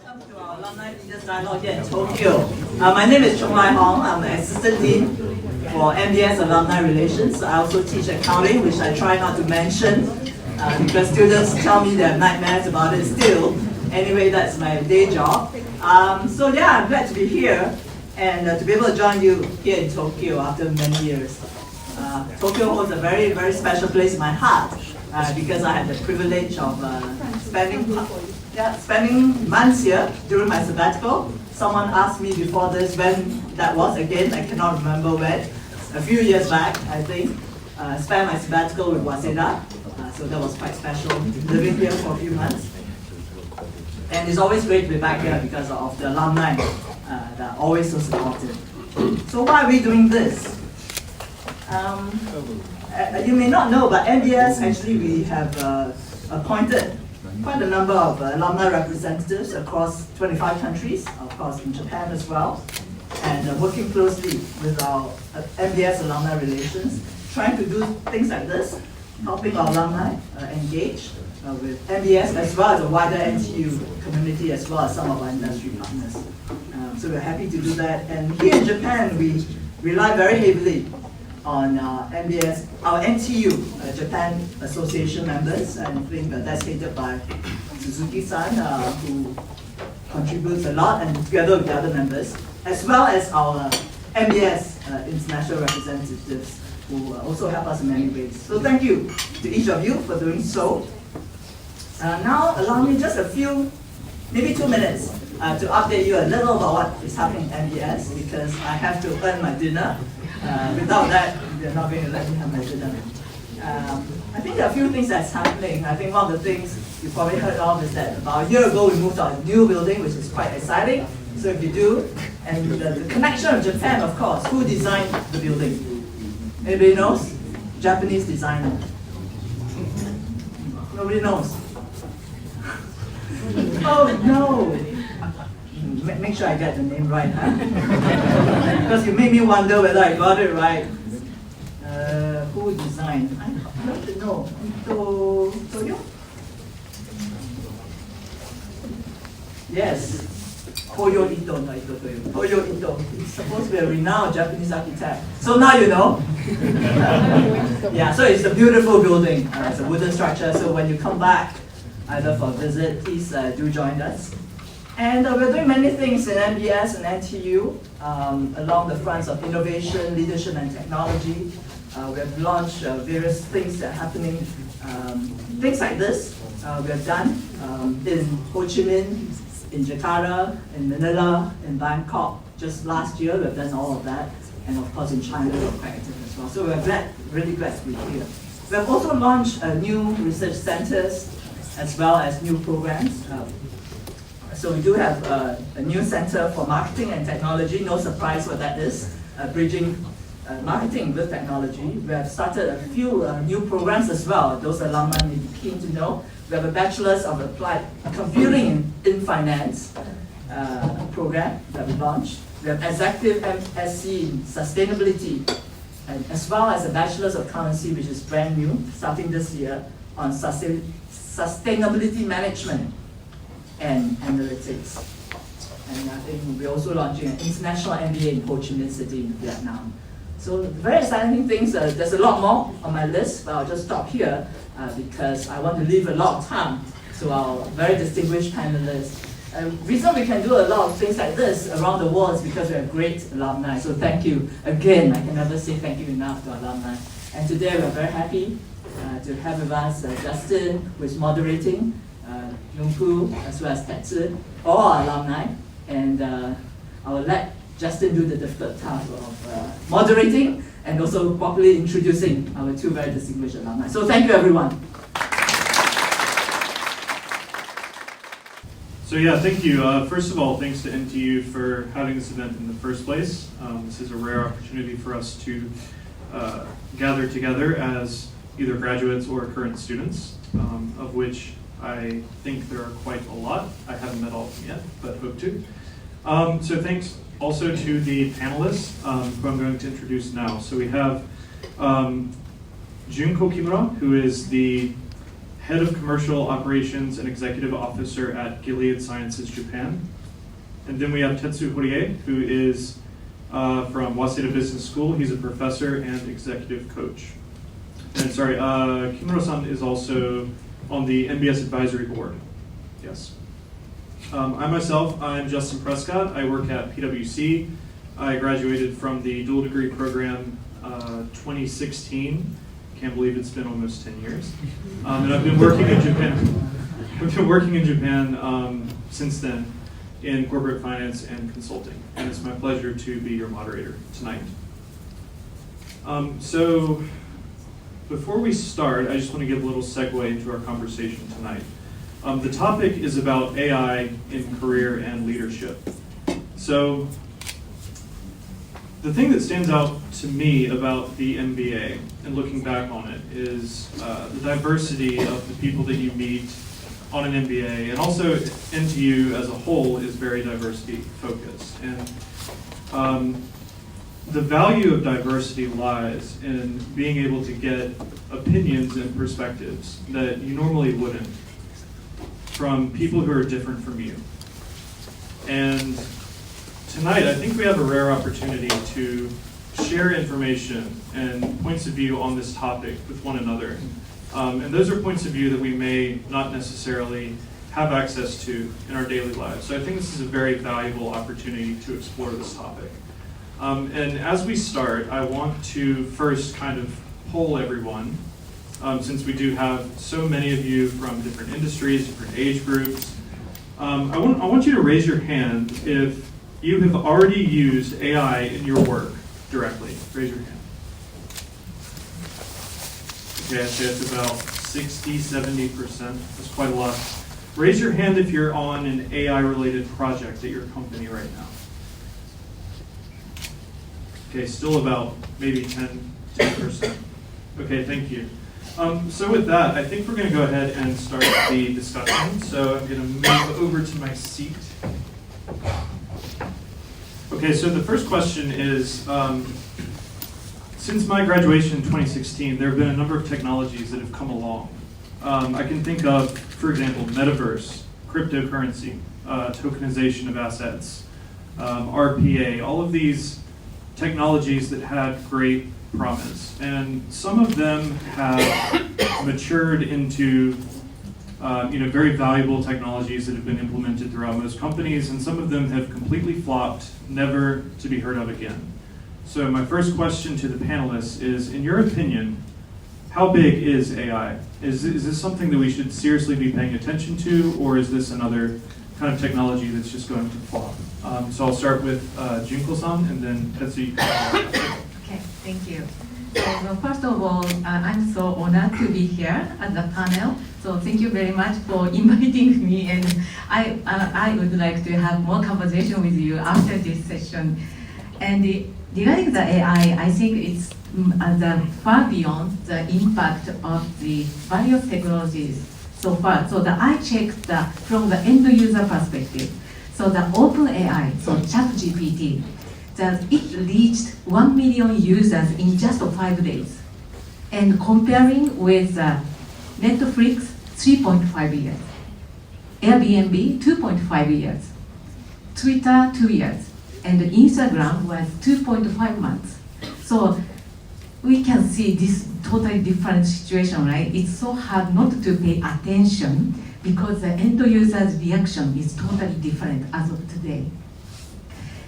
Welcome to our Alumni Leaders Dialogue here in Tokyo. My name is Hong. I'm the Assistant Dean for NBS Alumni Relations. I also teach accounting, which I try not to mention because students tell me they have nightmares about it still. Anyway, that's my day job. So yeah, I'm glad to be here and to be able to join you here in Tokyo after many years. Tokyo holds a very, very special place in my heart because I had the privilege of spending months here during my sabbatical. Someone asked me before this when that was again. I cannot remember when. A few years back, I think. Spent my sabbatical with Waseda, so that was quite special. Living here for a few months. And it's always great to be back here because of the alumni that are always so supportive. So why are we doing this? You may not know, but NBS actually we have appointed quite a number of alumni representatives across 25 countries, of course in Japan as well, and working closely with our NBS Alumni Relations, trying to do things like this, helping our alumni engage with NBS as well as the wider NTU community as well as some of our industry partners. So we're happy to do that. And here in Japan, we rely very heavily on NBS, our NTU, Japan Association members, and I think that's headed by Suzuki-san, who contributes a lot, and together with the other members, as well as our NBS international representatives, who also help us in many ways. So thank you to each of you for doing so. Now allow me just a few, maybe 2 minutes, to update you a little about what is happening in NBS, because I have to earn my dinner. Without that, they're not going to let me have my dinner. I think there are a few things that's happening. I think one of the things you probably heard of is that about a year ago we moved to a new building, which is quite exciting. So if you do, and the connection with Japan, of course, who designed the building? Anybody knows? Japanese designer. Nobody knows. Oh no! Make sure I get the name right, huh? Because you made me wonder whether I got it right. Who designed? I don't know. Toyo? Yes. Toyo Ito, no Ito Toyo. Toyo Ito. He's supposed to be a renowned Japanese architect. So now you know. Yeah, so it's a beautiful building. It's a wooden structure. So when you come back, either for a visit, please do join us. And we're doing many things in NBS and NTU along the fronts of innovation, leadership, and technology. We have launched various things that are happening. Things like this we have done in Ho Chi Minh, in Jakarta, in Manila, in Bangkok. Just last year, we've done all of that. And of course, in China, we're quite active as well. So we're really glad to be here. We have also launched new research centers as well as new programs. So we do have a new center for marketing and technology. No surprise what that is, bridging marketing with technology. We have started a few new programs as well. Those alumni may be keen to know. We have a Bachelor's of Applied Computing in Finance program that we launched. We have Executive MSc in Sustainability, and as well as a Bachelor's of Accountancy, which is brand new, starting this year, on Sustainability Management and Analytics. And I think we're also launching an international MBA in Ho Chi Minh City in Vietnam. So very exciting things. There's a lot more on my list, but I'll just stop here because I want to leave a lot of time to our very distinguished panelists. The reason we can do a lot of things like this around the world is because we have great alumni. So thank you again. I can never say thank you enough to alumni. And today we're very happy to have with us Justin, who is moderating, Junko, as well as Tetsu, all our alumni, and I will let Justin do the difficult task of moderating and also properly introducing our two very distinguished alumni. So thank you, everyone. So yeah, thank you. First of all, thanks to NTU for having this event in the first place. This is a rare opportunity for us to gather together as either graduates or current students, of which I think there are quite a lot. I haven't met all of them yet, but hope to. So thanks also to the panelists who I'm going to introduce now. So we have Junko Kimura, who is the Head of Commercial Operations and Executive Officer at Gilead Sciences Japan. And then we have Tetsu Horie, who is from Waseda Business School. He's a professor and executive coach. And sorry, Kimura-san is also on the NBS Advisory Board. Yes. I myself, I'm Justin Prescott. I work at PwC. I graduated from the dual degree program 2016. Can't believe it's been almost 10 years. And I've been working in Japan. I've been working in Japan since then in corporate finance and consulting. And it's my pleasure to be your moderator tonight. So before we start, I just want to give a little segue into our conversation tonight. The topic is about AI in career and leadership. So the thing that stands out to me about the MBA and looking back on it is the diversity of the people that you meet on an MBA, and also NTU as a whole is very diversity focused. And the value of diversity lies in being able to get opinions and perspectives that you normally wouldn't from people who are different from you. And tonight, I think we have a rare opportunity to share information and points of view on this topic with one another. And those are points of view that we may not necessarily have access to in our daily lives. So I think this is a very valuable opportunity to explore this topic. And as we start, I want to first kind of poll everyone, since we do have so many of you from different industries, different age groups. I want you to raise your hand if you have already used AI in your work directly. Raise your hand. Okay, I'd say it's about 60, 70%. That's quite a lot. Raise your hand if you're on an AI-related project at your company right now. Okay, still about maybe 10%. Okay, thank you. So with that, I think we're going to go ahead and start the discussion. So I'm going to move over to my seat. Okay, so the first question is, since my graduation in 2016, there have been a number of technologies that have come along. I can think of, for example, metaverse, cryptocurrency, tokenization of assets, RPA, all of these technologies that had great promise. And some of them have matured into very valuable technologies that have been implemented throughout most companies, and some of them have completely flopped, never to be heard of again. So my first question to the panelists is, in your opinion, how big is AI? Is this something that we should seriously be paying attention to, or is this another kind of technology that's just going to flop? So I'll start with Junko-san, and then Tetsu. Okay, thank you. So first of all, I'm so honored to be here at the panel. So thank you very much for inviting me, and I would like to have more conversation with you after this session. And regarding the AI, I think it's far beyond the impact of the various technologies so far. So I checked from the end user perspective. So the OpenAI, so ChatGPT, that it reached 1 million users in just 5 days. And comparing with Netflix, 3.5 years. Airbnb, 2.5 years. Twitter, 2 years. And Instagram was 2.5 months. So we can see this totally different situation, right? It's so hard not to pay attention because the end user's reaction is totally different as of today.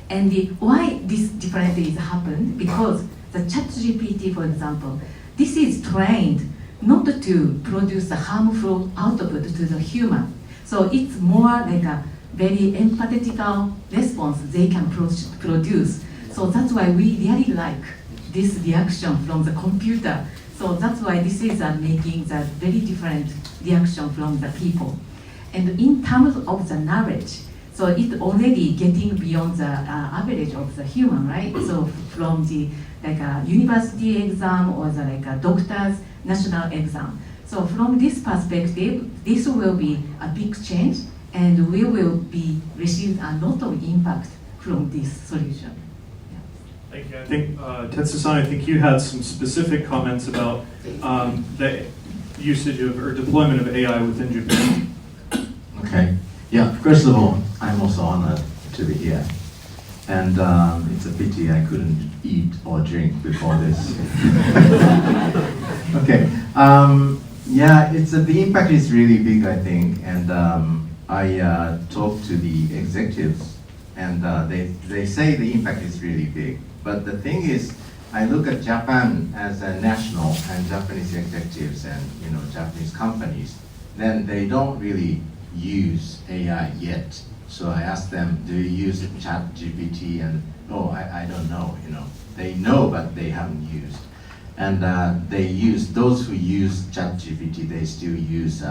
And why this difference is happened? Because the ChatGPT, for example, this is trained not to produce a harmful output to the human. So it's more like a very empathetical response they can produce. So that's why we really like this reaction from the computer. So that's why this is making the very different reaction from the people. And in terms of the knowledge, so it's already getting beyond the average of the human, right? So from the university exam or the doctor's national exam. So from this perspective, this will be a big change, and we will be receiving a lot of impact from this solution. Yeah. Thank you. I think Tetsu-san, I think you had some specific comments about the usage of or deployment of AI within Japan? Okay. Yeah, first of all, I'm also honored to be here. And it's a pity I couldn't eat or drink before this. Okay. Yeah, the impact is really big, I think. And I talked to the executives, and they say the impact is really big. But the thing is, I look at Japan as a national and Japanese executives and Japanese companies, then they don't really use AI yet. So I asked them, do you use ChatGPT? And I don't know. They know, but they haven't used. And those who use ChatGPT, they still use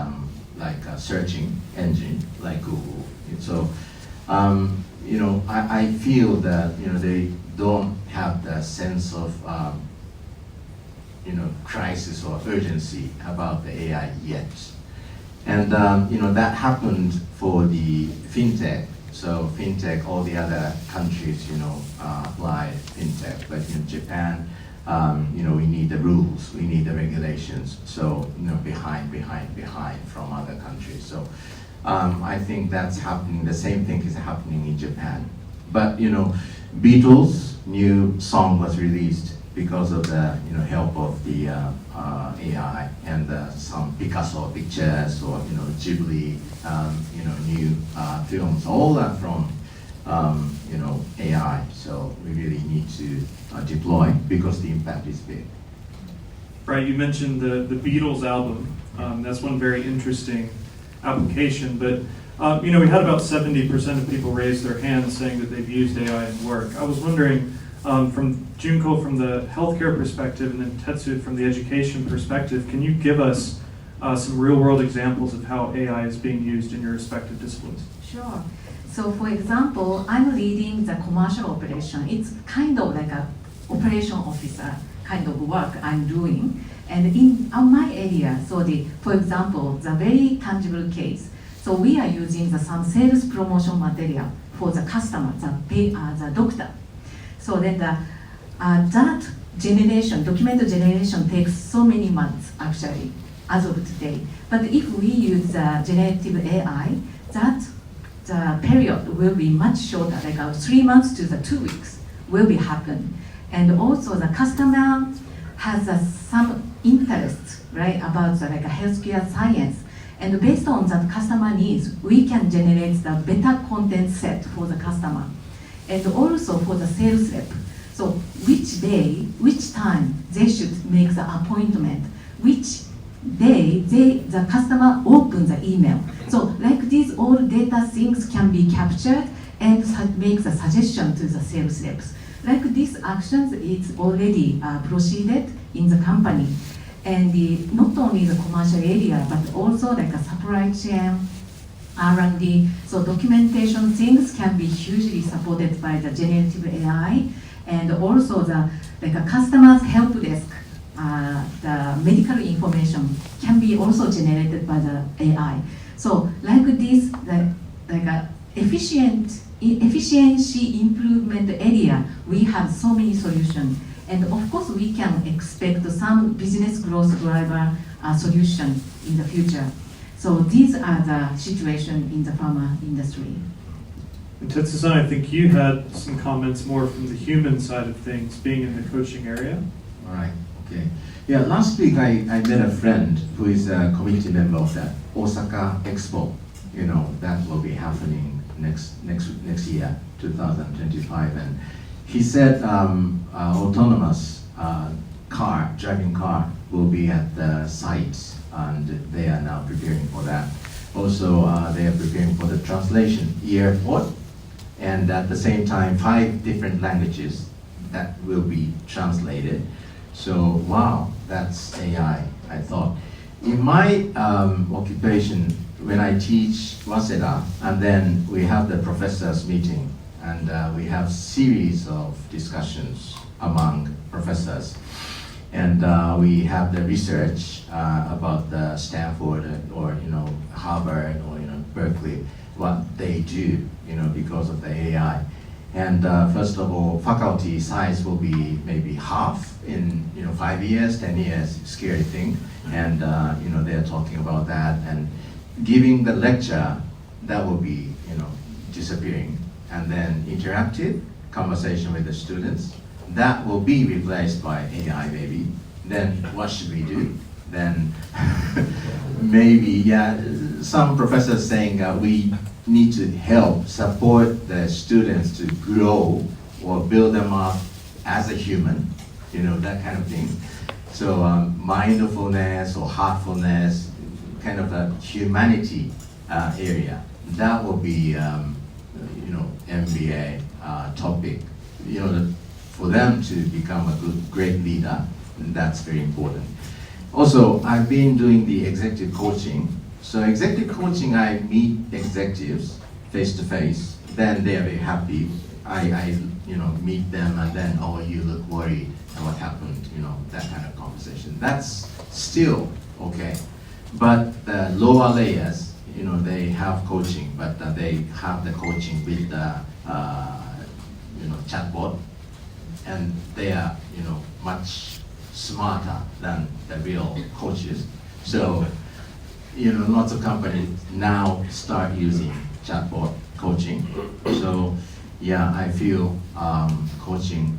like a searching engine like Google. So I feel that they don't have the sense of crisis or urgency about the AI yet. And that happened for the fintech. So fintech, all the other countries, apply fintech. But in Japan, we need the rules, we need the regulations. So behind from other countries. So I think that's happening. The same thing is happening in Japan. But Beatles' new song was released because of the help of the AI and some Picasso pictures or Ghibli new films. All that from AI. So we really need to deploy because the impact is big. Right. You mentioned the Beatles album. That's one very interesting application. But we had about 70% of people raise their hands saying that they've used AI in work. I was wondering, from Junko from the healthcare perspective and then Tetsu from the education perspective, can you give us some real-world examples of how AI is being used in your respective disciplines? Sure. So for example, I'm leading the commercial operation. It's kind of like a operation officer kind of work I'm doing. And in my area, for example, the very tangible case, so we are using some sales promotion material for the customer, the doctor. So then that generation, document generation takes so many months actually, as of today. But if we use generative AI, the period will be much shorter, like 3 months to 2 weeks will be happen. And also the customer has some interest, right, about like a healthcare science. And based on that customer needs, we can generate the better content set for the customer. And also for the sales rep. So which day, which time they should make the appointment, which day the customer opens the email. So like these all data things can be captured and make the suggestion to the sales reps. Like these actions, it's already proceeded in the company. And not only the commercial area, but also like a supply chain, R&D, so documentation things can be hugely supported by the generative AI, and also the a customer's help desk, the medical information can be also generated by the AI. So like this, efficiency improvement area, we have so many solutions, and of course we can expect some business growth driver solution in the future. So these are the situation in the pharma industry. And Tetsu-san, I think you had some comments more from the human side of things, being in the coaching area. All right. Okay. Yeah. Last week I met a friend who is a committee member of that Osaka Expo. That will be happening next year, 2025, and he said autonomous driving car will be at the sites. And they are now preparing for that. Also, they are preparing for the translation airport, and at the same time, 5 different languages that will be translated. So, wow, that's AI, I thought. In my occupation, when I teach Waseda, and then we have the professors meeting, and we have series of discussions among professors. And we have the research about the Stanford or Harvard or Berkeley, what they do because of the AI. And first of all, faculty size will be maybe half in 5 years, 10 years, scary thing. And they're talking about that, and giving the lecture, that will be disappearing. And then interactive conversation with the students, that will be replaced by AI maybe. Then what should we do? Then maybe, some professors saying we need to help support the students to grow or build them up as a human, that kind of thing. So mindfulness or heartfulness, kind of a humanity area, that will be MBA topic. For them to become a great leader, that's very important. Also, I've been doing the executive coaching. So executive coaching, I meet executives face to face. Then they are very happy. I meet them, and then, oh, you look worried, and what happened? That kind of conversation. That's still okay. But the lower layers, they have coaching, but they have the coaching with the chatbot, and they are much smarter than the real coaches. So lots of companies now start using chatbot coaching. So I feel coaching,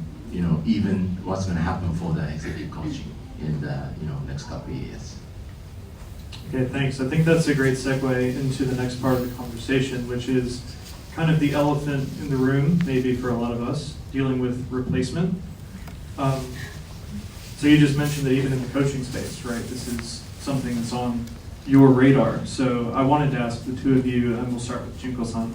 even what's going to happen for the executive coaching in the next couple of years. Okay, thanks. I think that's a great segue into the next part of the conversation, which is kind of the elephant in the room, maybe for a lot of us, dealing with replacement. So you just mentioned that even in the coaching space, right, this is something that's on your radar. So I wanted to ask the two of you, and we'll start with Junko-san.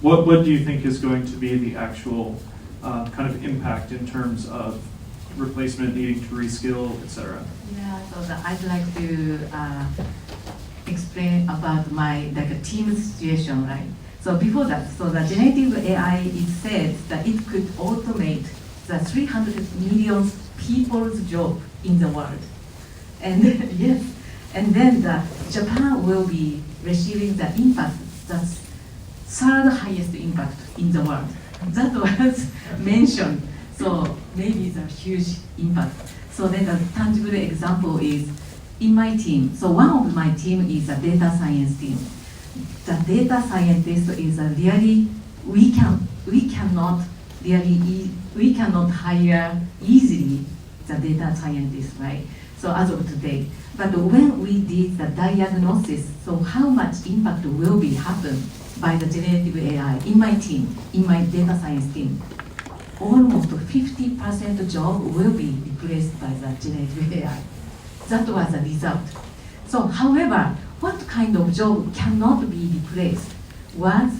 What do you think is going to be the actual kind of impact in terms of replacement, needing to reskill, etc.? Yeah, so I'd like to explain about my team situation, right? So before that, so the generative AI, it says that it could automate the 300 million people's job in the world. And yes, and then Japan will be receiving the impact, the third highest impact in the world. That was mentioned. So maybe it's a huge impact. So then the tangible example is in my team. So one of my team is a data science team. The data scientist is a really, we cannot hire easily the data scientist, right? So as of today. But when we did the diagnosis, so how much impact will be happen by the generative AI in my team, in my data science team, almost 50% job will be replaced by the generative AI. That was the result. So however, what kind of job cannot be replaced was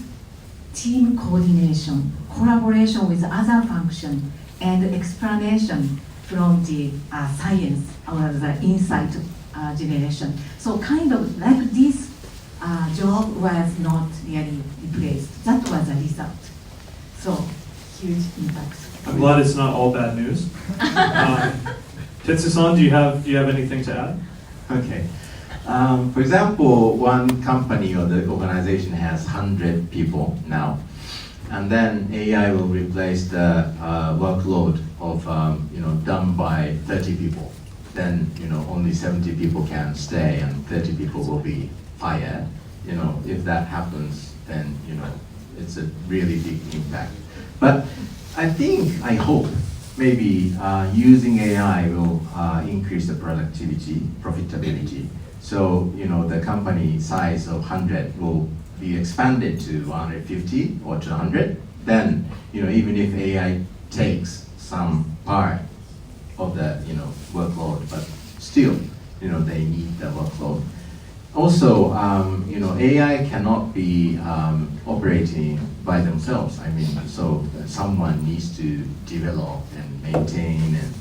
team coordination, collaboration with other functions, and explanation from the science or the insight generation. So kind of like this job was not really replaced. That was the result. So huge impact. I'm glad it's not all bad news. Tetsu-san, do you have anything to add? Okay. For example, one company or the organization has 100 people now, and then AI will replace the workload of done by 30 people. Then only 70 people can stay, and 30 people will be fired. If that happens, then it's a really big impact. But I hope maybe using AI will increase the productivity, profitability. So, the company size of 100 will be expanded to 150 or 200. Then, even if AI takes some part of the, workload, but still, they need the workload. Also, AI cannot be operating by themselves. So someone needs to develop and maintain and,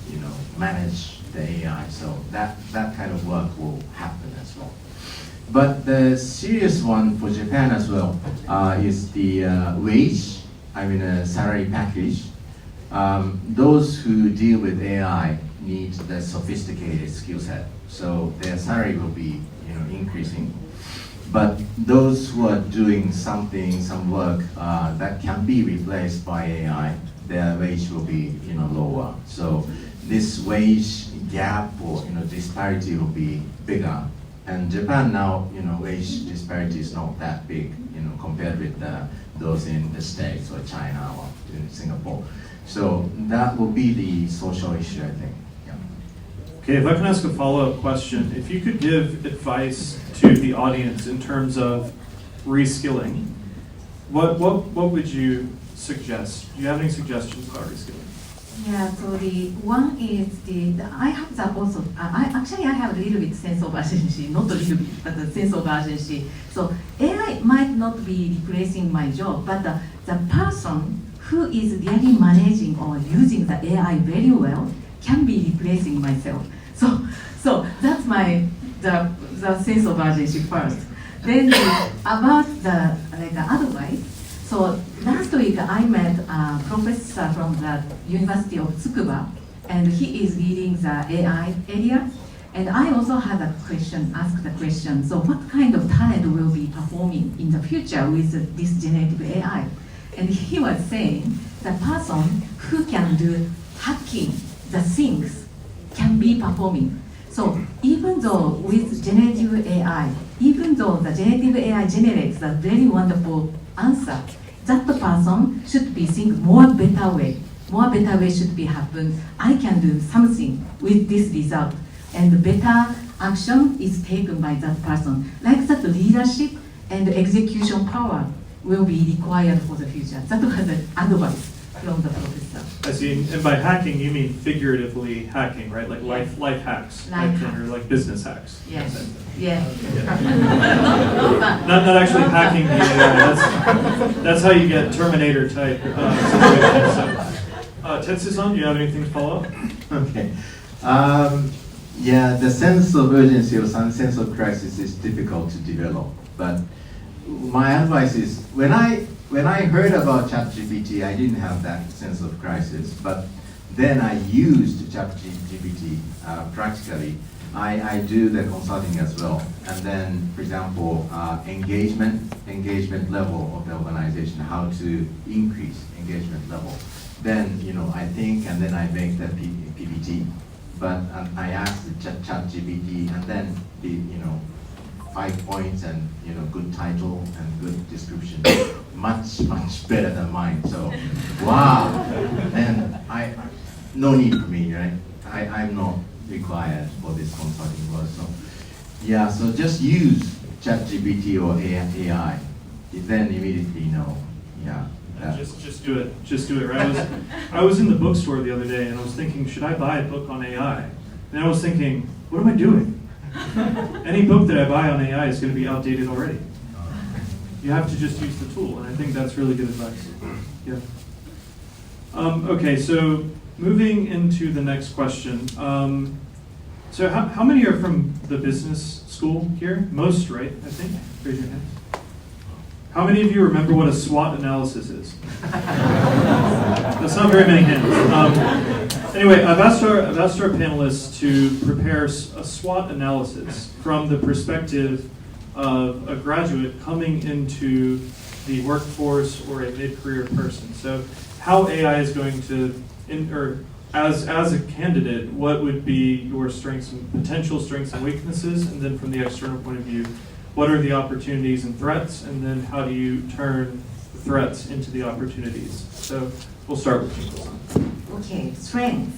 manage the AI. So that kind of work will happen as well. But the serious one for Japan as well is the wage, salary package. Those who deal with AI need the sophisticated skill set. So their salary will be increasing. But those who are doing something, some work that can be replaced by AI, their wage will be lower. So this wage gap or disparity will be bigger. And Japan now, wage disparity is not that big, compared with those in the States or China or in Singapore. So that will be the social issue, I think. Yeah. Okay, if I can ask a follow-up question. If you could give advice to the audience in terms of reskilling, what would you suggest? Do you have any suggestions about reskilling? Yeah, so the one is I have that also. I have a little bit sense of urgency, not a little bit, but a sense of urgency. So AI might not be replacing my job, but the person who is really managing or using the AI very well can be replacing myself. So that's the sense of urgency first. Then about the advice. So last week I met a professor from the University of Tsukuba, and he is leading the AI area. And I also had asked the question, so what kind of talent will be performing in the future with this generative AI? And he was saying the person who can do hacking the things can be performing. So even though with generative AI, even though the generative AI generates a very wonderful answer, that person should be think more better way should be happen. I can do something with this result, and better action is taken by that person. Like that, leadership and execution power will be required for the future. That was the advice from the professor. I see. And by hacking, you mean figuratively hacking, right? Like life hacks, or like business hacks. Yes. Yeah. Not actually hacking the AI. That's how you get Terminator type situations. So, Tetsu-san, do you have anything to follow up? Okay. Yeah, the sense of urgency or some sense of crisis is difficult to develop. But my advice is, when I heard about ChatGPT, I didn't have that sense of crisis. But then I used ChatGPT practically. I do the consulting as well. And then, for example, engagement level of the organization, how to increase engagement level. Then, I think, and then I make the PPT. But I asked the ChatGPT, and then the 5 points and good title and good description, much better than mine. So, wow. And no need for me, right? I'm not required for this consulting work. So, yeah. So just use ChatGPT or AI. You then immediately know. Yeah. Just do it. Just do it. Right? I was in the bookstore the other day, and I was thinking, should I buy a book on AI? And I was thinking, what am I doing? Any book that I buy on AI is going to be outdated already. You have to just use the tool, and I think that's really good advice. Yeah. Okay, so moving into the next question. So how many are from the business school here? Most, right? I think. Raise your hand. How many of you remember what a SWOT analysis is? That's not very many hands. Anyway, I've asked our panelists to prepare a SWOT analysis from the perspective of a graduate coming into the workforce or a mid-career person. So how AI is going to, as a candidate, what would be your strengths and potential strengths and weaknesses, and then from the external point of view, what are the opportunities and threats, and then how do you turn the threats into the opportunities? So we'll start with Junko-san. Okay, strengths.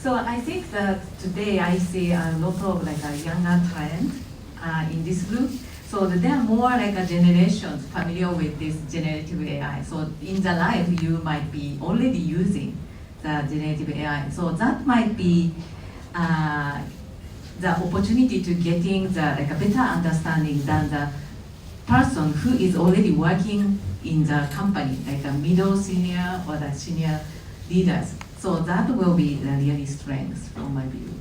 So I think that today I see a lot of a younger talent in this group. So there are more generations familiar with this generative AI. So in the life you might be already using the generative AI. So that might be the opportunity to getting a better understanding than the person who is already working in the company, like a middle senior or the senior leaders. So that will be the really strength from my view.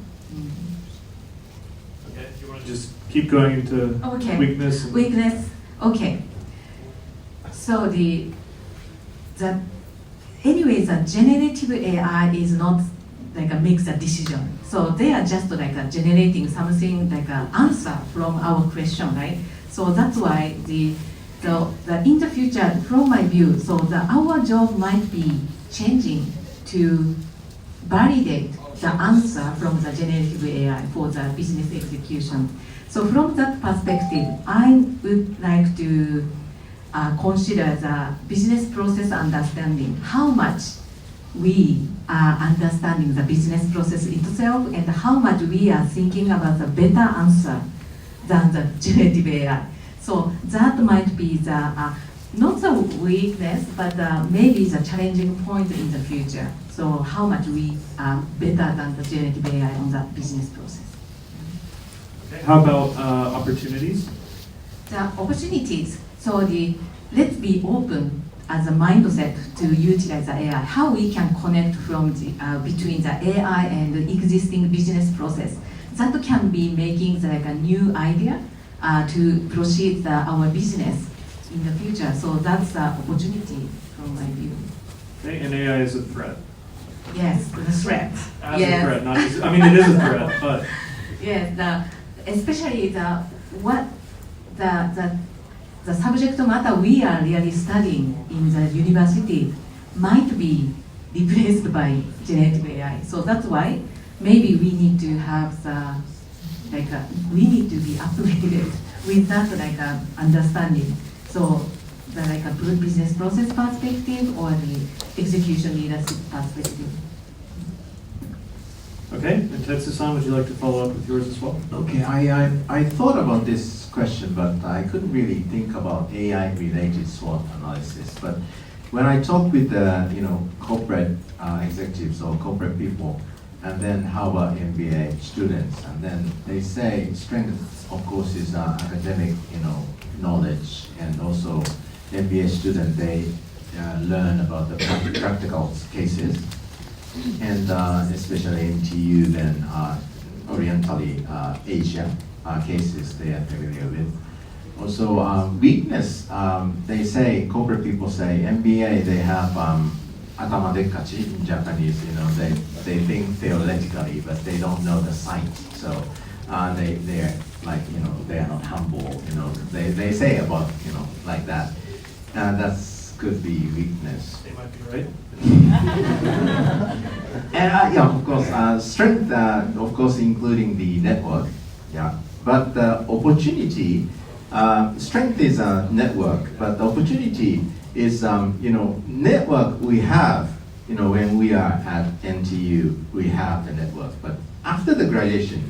Okay, you want to just keep going into weakness? Weakness, okay. So anyways, the generative AI is not makes a decision. So they are just generating something like an answer from our question, right? So that's why the in the future, from my view, so our job might be changing to validate the answer from the generative AI for the business execution. So from that perspective, I would like to consider the business process understanding, how much we are understanding the business process itself and how much we are thinking about the better answer than the generative AI. So that might be the, not the weakness, but maybe the challenging point in the future. So how much we are better than the generative AI on that business process. Okay. How about opportunities? The opportunities, so let's be open as a mindset to utilize the AI, how we can connect from between the AI and the existing business process. That can be making a new idea to proceed our business in the future. So that's the opportunity from my view. Okay, and AI is a threat. Yes, the threat. As yes. a threat, not just, I mean, it is a threat, but. Yes, especially the subject matter we are really studying in the university might be replaced by generative AI. So that's why maybe we need to have we need to be upgraded with that understanding. So the business process perspective or the execution leadership perspective. Okay, and Tetsu-san, would you like to follow up with yours as well? Okay, I thought about this question, but I couldn't really think about AI-related SWOT analysis. But when I talk with corporate executives or corporate people, and then how about MBA students, and then they say strength, of course, is academic, knowledge, and also MBA student they learn about the practical cases. And especially in TU, then Orientally Asia cases they are familiar with. Also weakness, they say, corporate people say, MBA they have atama dekkachi in Japanese, they think theoretically, but they don't know the science. So they're like, they are not humble, they say about, like that. That's could be weakness. They might be right. And yeah, of course, strength, of course, including the network. Yeah, but the opportunity, strength is a network, but the opportunity is, network we have, when we are at NTU, we have the network. But after the graduation,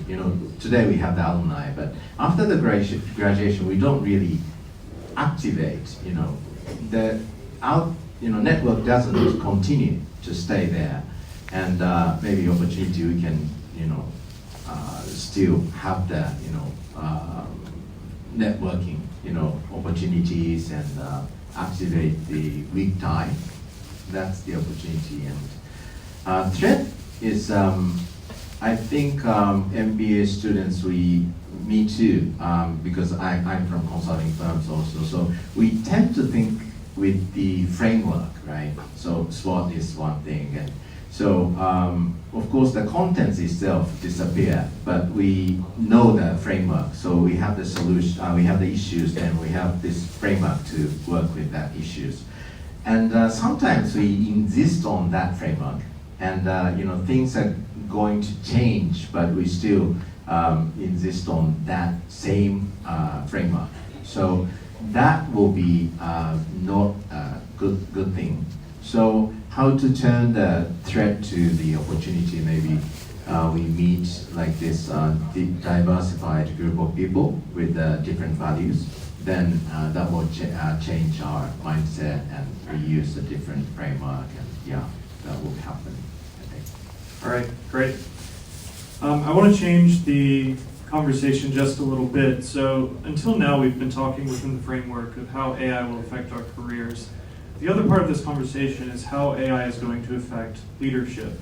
today we have the alumni, but after the graduation, we don't really activate, the network doesn't continue to stay there, and maybe opportunity we can, still have the, networking, opportunities and activate the weak tie. That's the opportunity. And threat is, I think MBA students, me too, because I'm from consulting firms also, so we tend to think with the framework, right? So SWOT is one thing, and so of course the contents itself disappear, but we know the framework. So we have the solution, we have the issues, and we have this framework to work with that issues. And sometimes we insist on that framework, and things are going to change, but we still insist on that same framework. So that will be not a good thing. So how to turn the threat to the opportunity? Maybe we meet like this diversified group of people with different values. Then that will change our mindset, and we use a different framework, and yeah, that will happen, I think. All right, great. I want to change the conversation just a little bit. So until now, we've been talking within the framework of how AI will affect our careers. The other part of this conversation is how AI is going to affect leadership.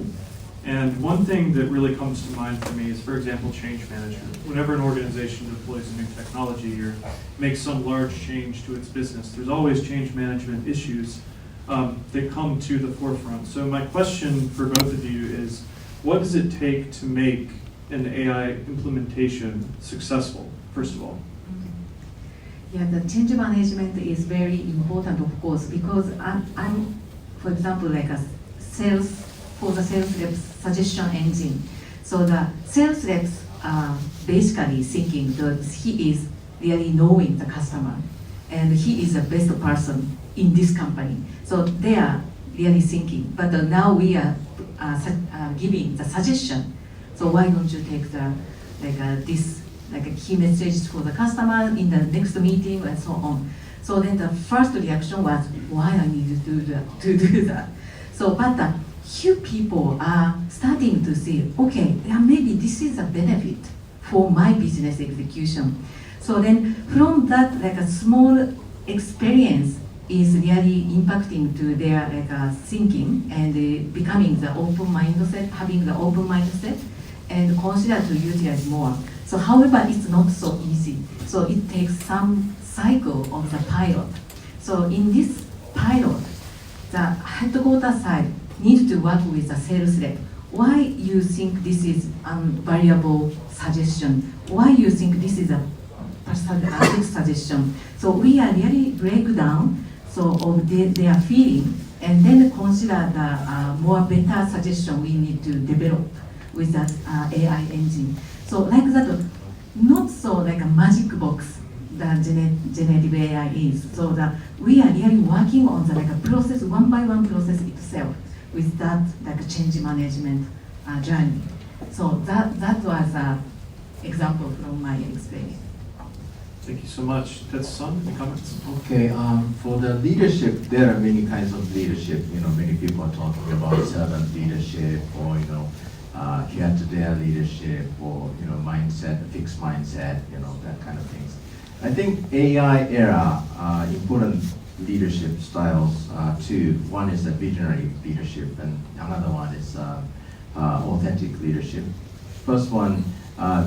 And one thing that really comes to mind for me is, for example, change management. Whenever an organization deploys a new technology or makes some large change to its business, there's always change management issues that come to the forefront. So my question for both of you is, what does it take to make an AI implementation successful, first of all? Yeah, the change management is very important, of course, because I'm, for example, like a sales, for the sales reps suggestion engine. So the sales reps are basically thinking that he is really knowing the customer and he is the best person in this company. So they are really thinking, but now we are giving the suggestion. So why don't you take the this key messages for the customer in the next meeting and so on. So then the first reaction was, why I need to do that. So but the few people are starting to see, okay, yeah, maybe this is a benefit for my business execution. So then from that, like a small experience is really impacting to their thinking and becoming the open mindset, having the open mindset and consider to utilize more. So however, it's not so easy. So it takes some cycle of the pilot. So in this pilot, the headquarters side needs to work with the sales rep. Why you think this is a variable suggestion? Why you think this is a good suggestion? So we are really break down of their feeling and then consider the more better suggestion we need to develop with that AI engine. So like that, not so like a magic box that generative AI is. So that we are really working on the process, one by one process itself with that change management journey. So that was an example from my experience. Thank you so much. Tetsu-san, any comments? Okay, for the leadership, there are many kinds of leadership. Many people are talking about servant leadership or, here-to-there leadership or, mindset, fixed mindset, that kind of things. I think AI era, important leadership styles two. One is the visionary leadership and another one is authentic leadership. First one,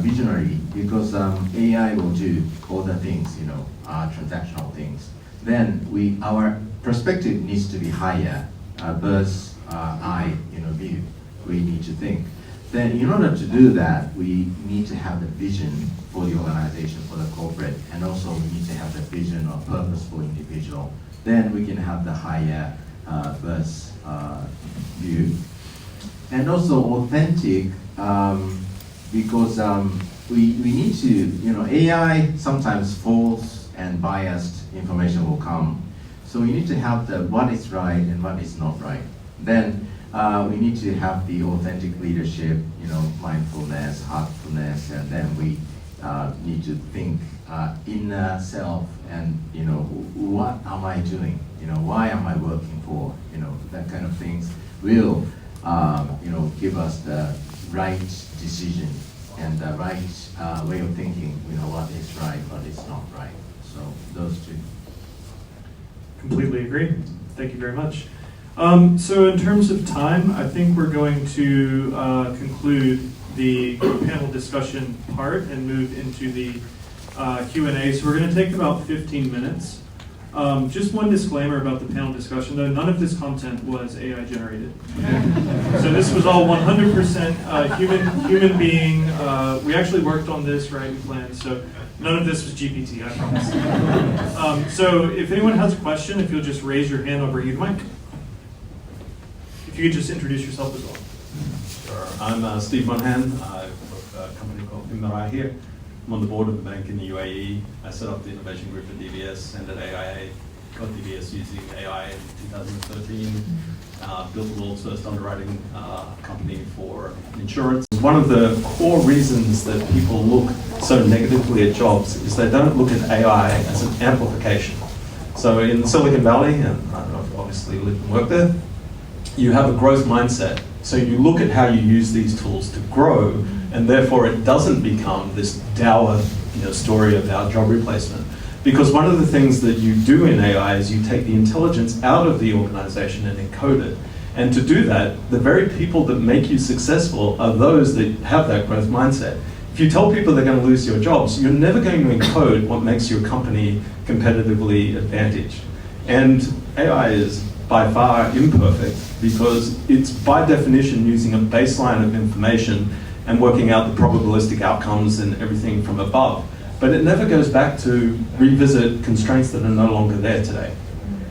visionary, because AI will do all the things, transactional things. Then our perspective needs to be higher, bird's eye, view. We need to think. Then in order to do that, we need to have the vision for the organization, for the corporate, and also we need to have the vision or purpose for individual. Then we can have the higher bird's view. And also authentic, because we need to, AI sometimes false and biased information will come. So we need to have what is right and what is not right. Then we need to have the authentic leadership, mindfulness, heartfulness, and then we need to think inner self and, what am I doing? Why am I working for? That kind of things will, give us the right decision and the right way of thinking, what is right, what is not right. So those two. Completely agree. Thank you very much. So in terms of time, I think we're going to conclude the panel discussion part and move into the Q&A. So we're going to take about 15 minutes. Just one disclaimer about the panel discussion, though. None of this content was AI generated. So this was all 100% human being. We actually worked on this, right? We planned. So none of this was GPT, I promise. So if anyone has a question, if you'll just raise your hand, I'll bring you the mic. If you could just introduce yourself as well. Sure. I'm Steve Monahan. I work for a company called Kimura here. I'm on the board of the bank in the UAE. I set up the innovation group at DBS and at AIA. Got DBS using AI in 2013. Built the world's first underwriting company for insurance. One of the core reasons that people look so negatively at jobs is they don't look at AI as an amplification. So in Silicon Valley, and I don't know if you obviously live and work there, you have a growth mindset. So you look at how you use these tools to grow, and therefore it doesn't become this dour story about job replacement. Because one of the things that you do in AI is you take the intelligence out of the organization and encode it. And to do that, the very people that make you successful are those that have that growth mindset. If you tell people they're going to lose your jobs, you're never going to encode what makes your company competitively advantaged. And AI is by far imperfect because it's by definition using a baseline of information and working out the probabilistic outcomes and everything from above. But it never goes back to revisit constraints that are no longer there today.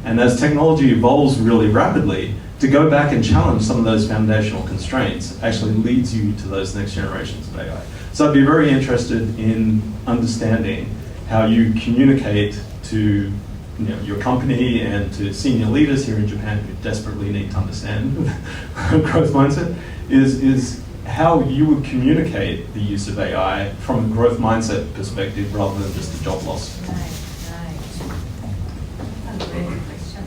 And as technology evolves really rapidly, to go back and challenge some of those foundational constraints actually leads you to those next generations of AI. So I'd be very interested in understanding how you communicate to your company and to senior leaders here in Japan who desperately need to understand growth mindset, is how you would communicate the use of AI from a growth mindset perspective rather than just a job loss. Right. That's a great question.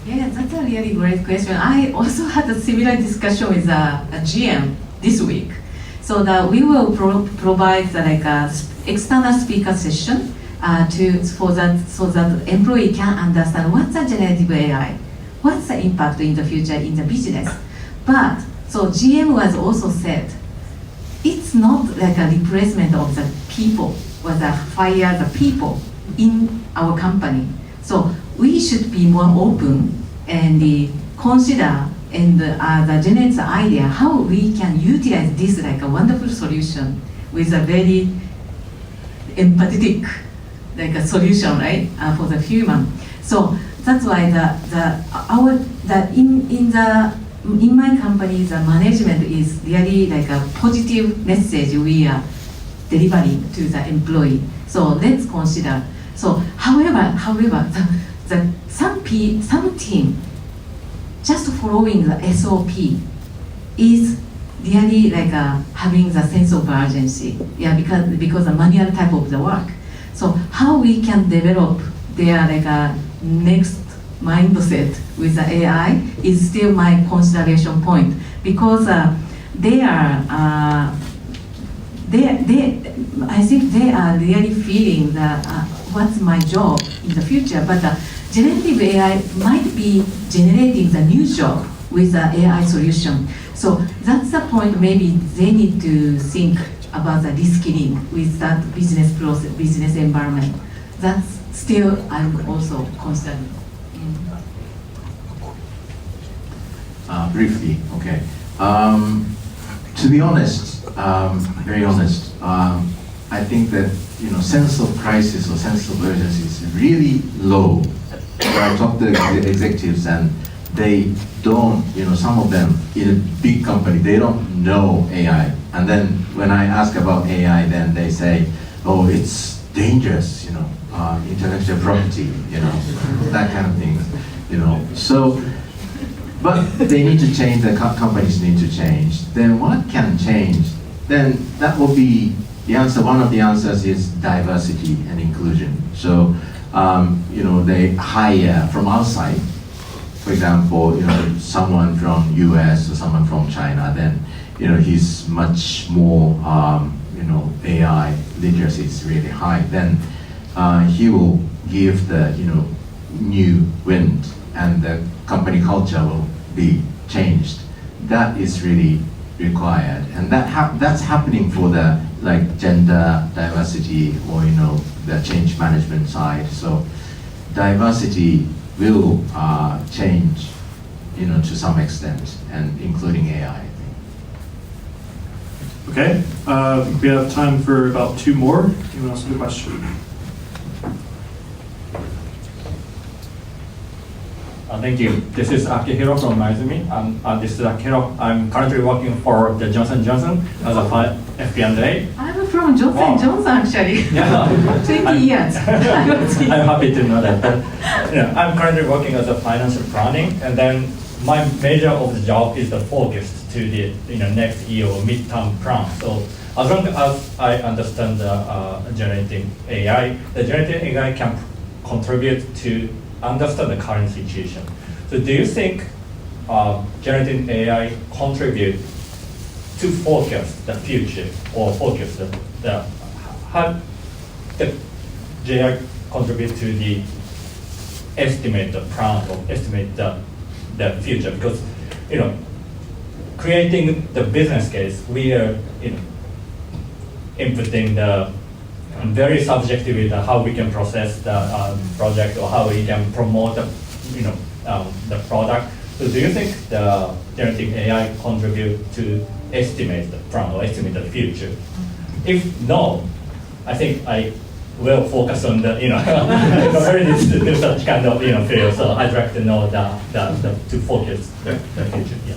Yeah, that's a really great question. I also had a similar discussion with a GM this week. So that we will provide a external speaker session so that employee can understand what's a generative AI, what's the impact in the future in the business. But so GM was also said, it's not like a replacement of the people or the fire the people in our company. So we should be more open and consider and generate the idea how we can utilize this like a wonderful solution with a very empathetic like a solution, right, for the human. So that's why in my company the management is really like a positive message we are delivering to the employee. So let's consider. So however, some team just following the SOP is really like having the sense of urgency. Yeah, because the manual type of the work. So how we can develop their like next mindset with the AI is still my consideration point, because I think they are really feeling that what's my job in the future, but generative AI might be generating the new job with the AI solution. So that's the point. Maybe they need to think about the reskilling with that business process, business environment. That's still I'm also considering. Briefly, okay. To be honest, very honest, I think that sense of crisis or sense of urgency is really low. I talk to the executives and they don't, some of them in a big company, they don't know AI. And then when I ask about AI, then they say, oh, it's dangerous, intellectual property, that kind of thing, So, but they need to change, the companies need to change. Then what can change? Then that will be the answer. One of the answers is diversity and inclusion. So, they hire from outside. For example, someone from US or someone from China, then, he's much more, AI literacy is really high. Then he will give the, new wind, and the company culture will be changed. That is really required, and that's happening for the gender diversity or the change management side. So diversity will change, to some extent, and including AI. Okay, we have time for about two more. Anyone else have a question? Thank you. This is Akihiro from Maizumi. This is Akihiro. I'm currently working for the Johnson & Johnson as a FP&A. I'm from Johnson & Johnson actually. Yeah. 20 years. I'm happy to know that. But, I'm currently working as a financial planning, and then my major of the job is the focus to the next year or midterm plan. So as long as I understand the generating AI, the generating AI can contribute to understand the current situation. So do you think generating AI contribute to focus the future or focus how the AI contribute to the estimate the plan or estimate the future? Because creating the business case, we are inputting the very subjective with how we can process the project or how we can promote the the product. So do you think the generative AI contribute to estimate the prompt or estimate the future? If no, I think I will focus on the ready to do such kind of field. So I'd like to know to focus the future. Yeah.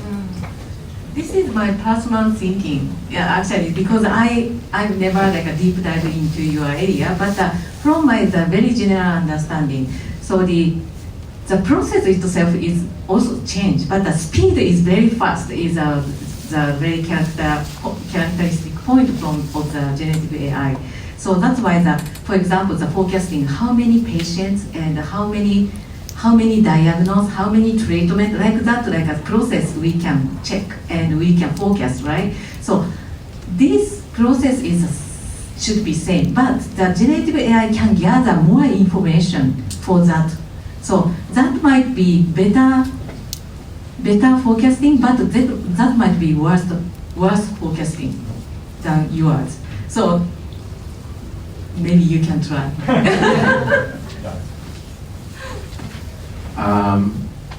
This is my personal thinking, actually, because I've never like a deep dive into your area, but from my very general understanding, so the process itself is also changed, but the speed is very fast. Is the very characteristic point of the generative AI. So that's why for example, the forecasting, how many patients and how many diagnoses, how many treatment, like that, like a process we can check and we can forecast, right? So this process should be same, but the generative AI can gather more information for that. So that might be better forecasting, but that might be worse forecasting than yours. So maybe you can try.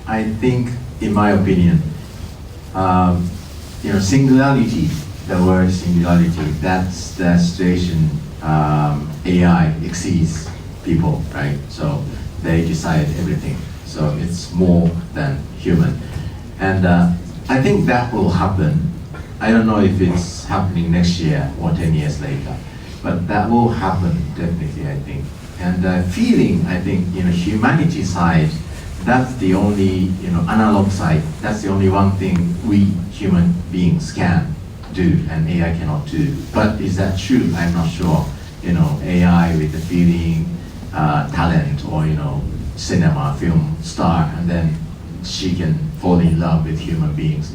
I think, in my opinion, singularity, the word singularity, that's the situation AI exceeds people, right? So they decide everything. So it's more than human. And I think that will happen. I don't know if it's happening next year or 10 years later, but that will happen definitely, I think. And feeling, I think, humanity side, that's the only, analog side, that's the only one thing we human beings can do and AI cannot do. But is that true? I'm not sure. AI with the feeling, talent, or, cinema, film star, and then she can fall in love with human beings,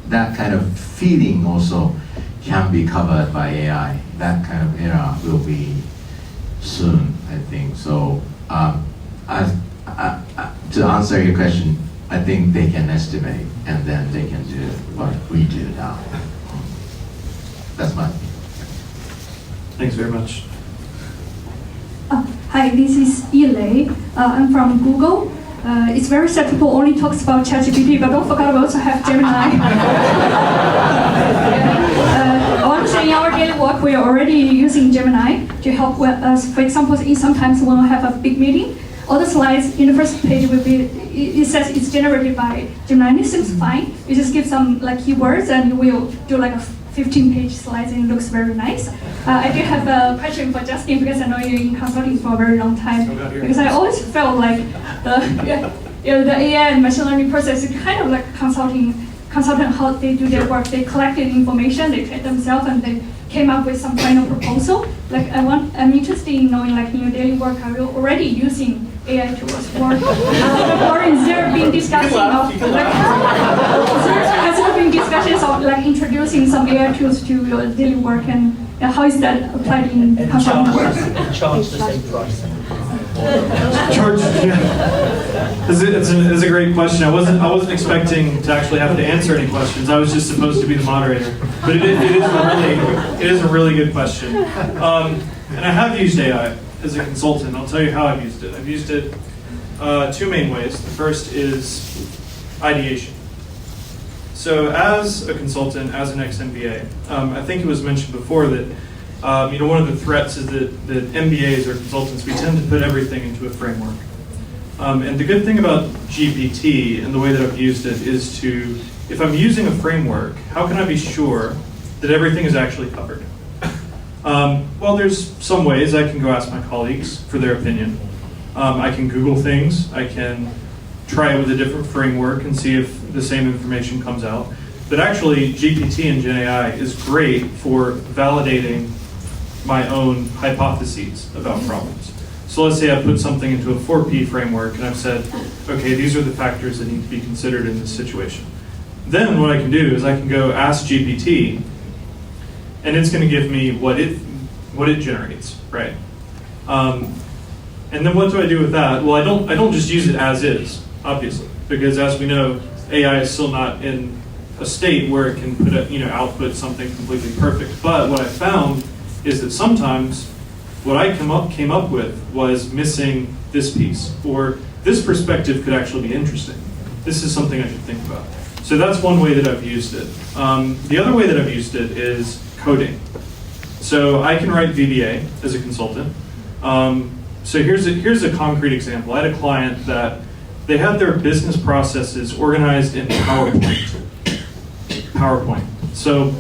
That kind of feeling also can be covered by AI. That kind of era will be soon, I think. So to answer your question, I think they can estimate and then they can do what we do now. That's my opinion. Thanks very much. Hi, this is Yilei. I'm from Google. It's very sad people only talks about ChatGPT, but don't forget we also have Gemini. Honestly, in our daily work, we are already using Gemini to help us. For example, sometimes when we have a big meeting, all the slides in the first page will be, it says it's generated by Gemini, and it seems fine. You just give some keywords and we'll do like a 15-page slides and it looks very nice. I do have a question for Justin because I know you're in consulting for a very long time. Because I always felt like the AI and machine learning process is kind of like consultant how they do their work. They collected information, they trained themselves, and they came up with some final proposal. I'm interested in knowing in your daily work, are you already using AI tools or is there been discussion of has there been discussions of introducing some AI tools to your daily work, and how is that applied in consulting work? Charge the same price. Charge, it's a great question. I wasn't expecting to actually have to answer any questions. I was just supposed to be the moderator. But it is a really good question. And I have used AI as a consultant. I'll tell you how I've used it. I've used it two main ways. The first is ideation. So as a consultant, as an ex-MBA, I think it was mentioned before that one of the threats is that MBAs or consultants, we tend to put everything into a framework. And the good thing about GPT and the way that I've used it is to, if I'm using a framework, how can I be sure that everything is actually covered? Well, there's some ways. I can go ask my colleagues for their opinion. I can Google things. I can try it with a different framework and see if the same information comes out. But actually, GPT and Gen AI is great for validating my own hypotheses about problems. So let's say I put something into a 4P framework and I've said, okay, these are the factors that need to be considered in this situation. Then what I can do is I can go ask GPT, and it's going to give me what it generates, right? And then what do I do with that? Well, I don't just use it as is, obviously, because as we know, AI is still not in a state where it can output something completely perfect. But what I found is that sometimes What I came up with was missing this piece, or this perspective could actually be interesting. This is something I should think about. So that's one way that I've used it. The other way that I've used it is coding. So I can write VBA as a consultant. So here's a concrete example. I had a client that they had their business processes organized in PowerPoint. So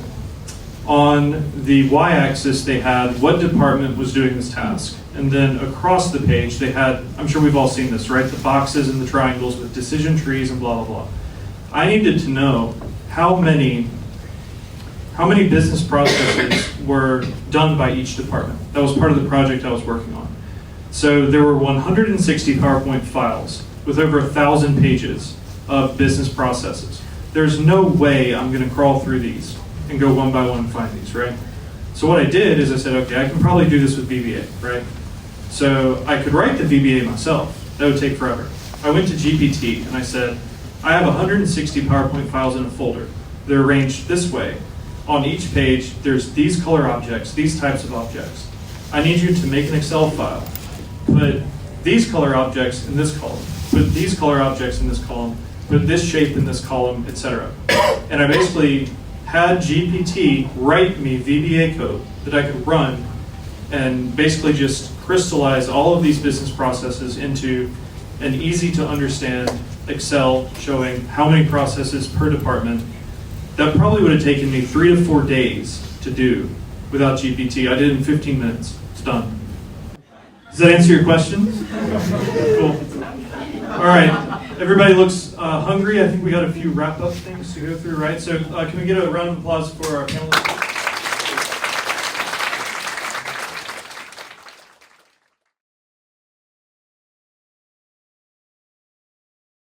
on the y-axis, they had what department was doing this task. And then across the page, they had, I'm sure we've all seen this, right? The boxes and the triangles with decision trees and blah, blah, blah. I needed to know how many business processes were done by each department. That was part of the project I was working on. So there were 160 PowerPoint files with over 1,000 pages of business processes. There's no way I'm going to crawl through these and go one by one and find these, right? So what I did is I said, okay, I can probably do this with VBA, right? So I could write the VBA myself. That would take forever. I went to GPT and I said, I have 160 PowerPoint files in a folder. They're arranged this way. On each page, there's these color objects, these types of objects. I need you to make an Excel file. Put these color objects in this column. Put these color objects in this column. Put this shape in this column, etc. And I basically had GPT write me VBA code that I could run and basically just crystallize all of these business processes into an easy to understand Excel showing how many processes per department. That probably would have taken me 3 to 4 days to do without GPT. I did it in 15 minutes. It's done. Does that answer your question? Cool. All right. Everybody looks hungry. I think we got a few wrap-up things to go through, right? So can we get a round of applause for our panelists?